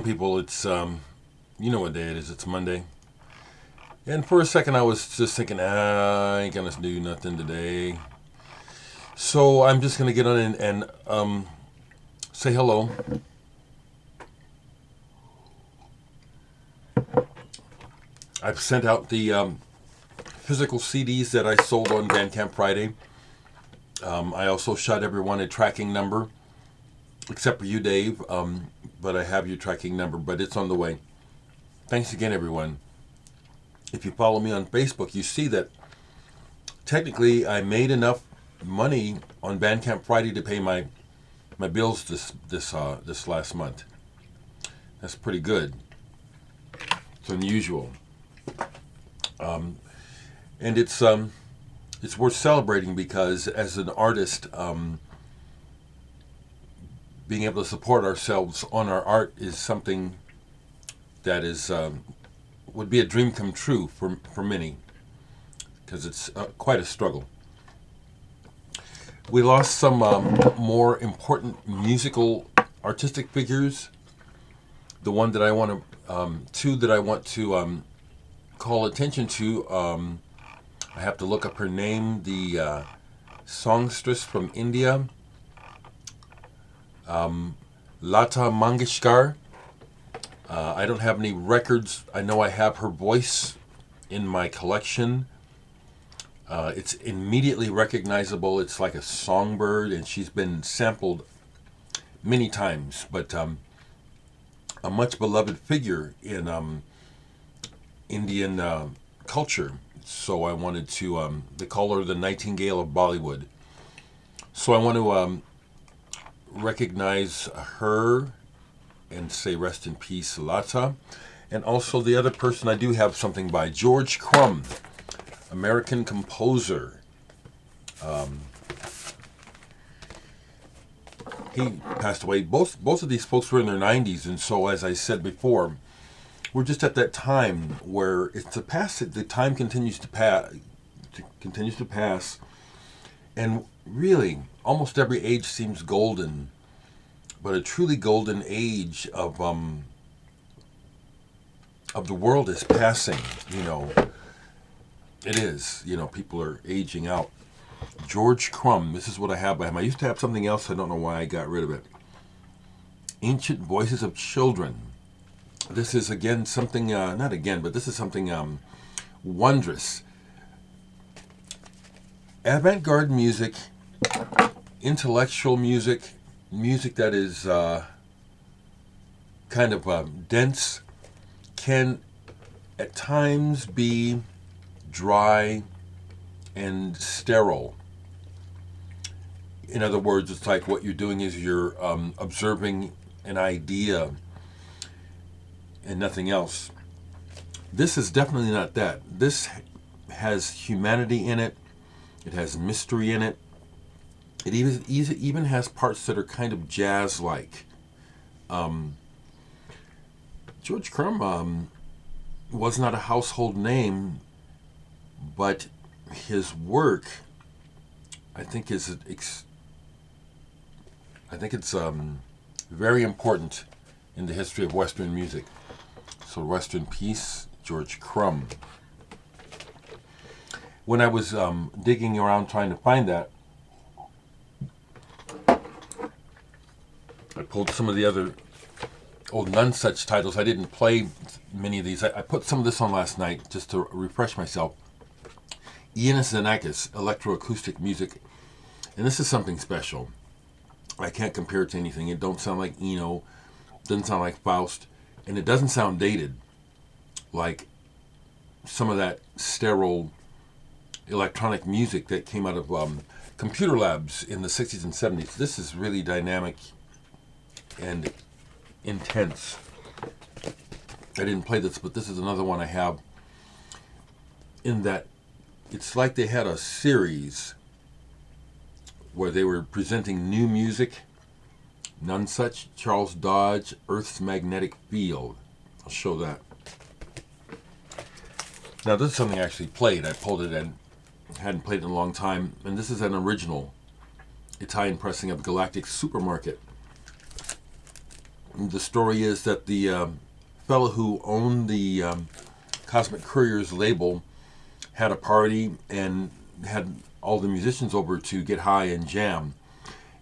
People, it's you know what day it is. It's Monday, and for a second I was just thinking, I ain't gonna do nothing today. So I'm just gonna get on and say hello. I've sent out the physical CDs that I sold on Bandcamp Friday. I also shot everyone a tracking number, except for you, Dave. But I have your tracking number, but it's on the way. Thanks again, everyone. If you follow me on Facebook, you see that technically I made enough money on Bandcamp Friday to pay my bills this last month. That's pretty good. It's unusual, and it's worth celebrating because as an artist, being able to support ourselves on our art is something that is would be a dream come true for many, because it's quite a struggle. We lost some more important musical artistic figures. The one that I want to, two that I want to call attention to, I have to look up her name, the songstress from India, Lata Mangeshkar. I don't have any records. I know I have her voice in my collection. It's immediately recognizable. It's like a songbird, and she's been sampled many times, but a much beloved figure in Indian culture. So I wanted to, they call her the Nightingale of Bollywood. So I want to recognize her and say rest in peace, Lata. And also the other person I do have something by, George Crumb, American composer. He passed away. Both of these folks were in their 90s, and so as I said before, we're just at that time where it's the past. The time continues to pass, and really, almost every age seems golden. But a truly golden age of the world is passing. You know, it is. You know, people are aging out. George Crumb. This is what I have by him. I used to have something else. I don't know why I got rid of it. Ancient Voices of Children. This is again something. Not again, but this is something wondrous. Avant-garde music, intellectual music, music that is kind of dense, can at times be dry and sterile. In other words, it's like what you're doing is you're observing an idea and nothing else. This is definitely not that. This has humanity in it. It has mystery in it. It even has parts that are kind of jazz-like. George Crumb was not a household name, but his work, I think, it's very important in the history of Western music. So rest in peace, George Crumb. When I was digging around trying to find that, I pulled some of the other old None Such titles. I didn't play many of these. I put some of this on last night just to refresh myself. Iannis Xenakis, Electro-Acoustic music. And this is something special. I can't compare it to anything. It don't sound like Eno. Doesn't sound like Faust. And it doesn't sound dated like some of that sterile electronic music that came out of computer labs in the 60s and 70s. This is really dynamic and intense. I didn't play this, but this is another one I have, in that it's like they had a series where they were presenting new music. None Such, Charles Dodge, Earth's Magnetic Field. I'll show that. Now this is something I actually played. I pulled it and hadn't played it in a long time. And this is an original Italian pressing of Galactic Supermarket. the story is that the fellow who owned the Cosmic Courier's label had a party and had all the musicians over to get high and jam.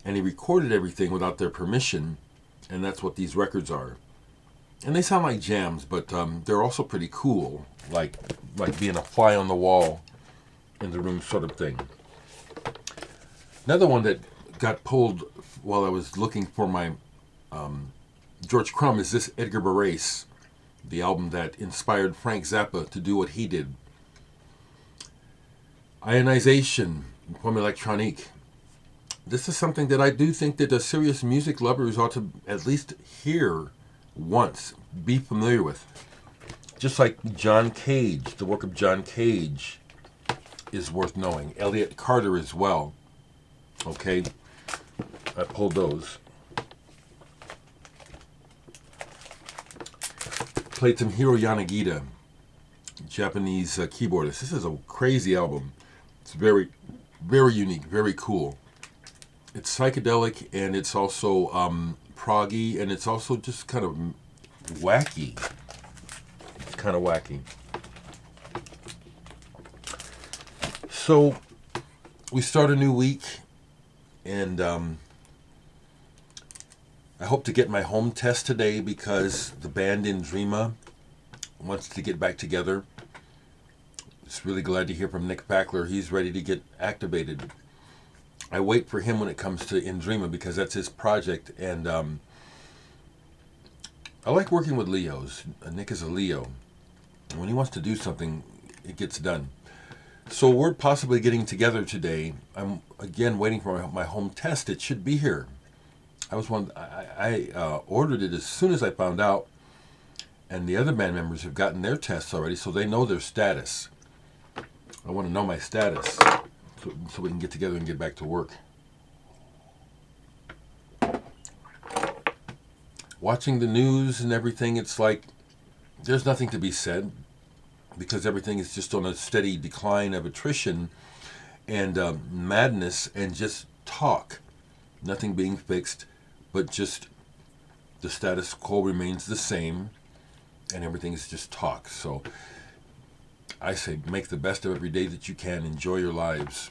And he recorded everything without their permission, and that's what these records are. And they sound like jams, but they're also pretty cool, like being a fly on the wall in the room sort of thing. Another one that got pulled while I was looking for my George Crumb is this Edgar Varese, the album that inspired Frank Zappa to do what he did. Ionisation, Pomme Electronique. This is something that I do think that the serious music lovers ought to at least hear once, be familiar with. Just like John Cage, the work of John Cage is worth knowing. Elliot Carter as well. Okay, I pulled those. Played some Hiro Yanagida, Japanese keyboardist. This is a crazy album. It's very, very unique, very cool. It's psychedelic and it's also proggy and it's also just kind of wacky. It's kind of wacky. So we start a new week, and I hope to get my home test today because the band in Dreama wants to get back together. Just really glad to hear from Nick Packler. He's ready to get activated. I wait for him when it comes to In Dreama because that's his project, and I like working with Leos. Nick is a Leo. And when he wants to do something, it gets done. So we're possibly getting together today. I'm again waiting for my home test. It should be here. I ordered it as soon as I found out, and the other band members have gotten their tests already, so they know their status. I want to know my status so we can get together and get back to work. Watching the news and everything, it's like there's nothing to be said because everything is just on a steady decline of attrition and madness and just talk. Nothing being fixed, but just the status quo remains the same and everything is just talk. So I say make the best of every day that you can. Enjoy your lives.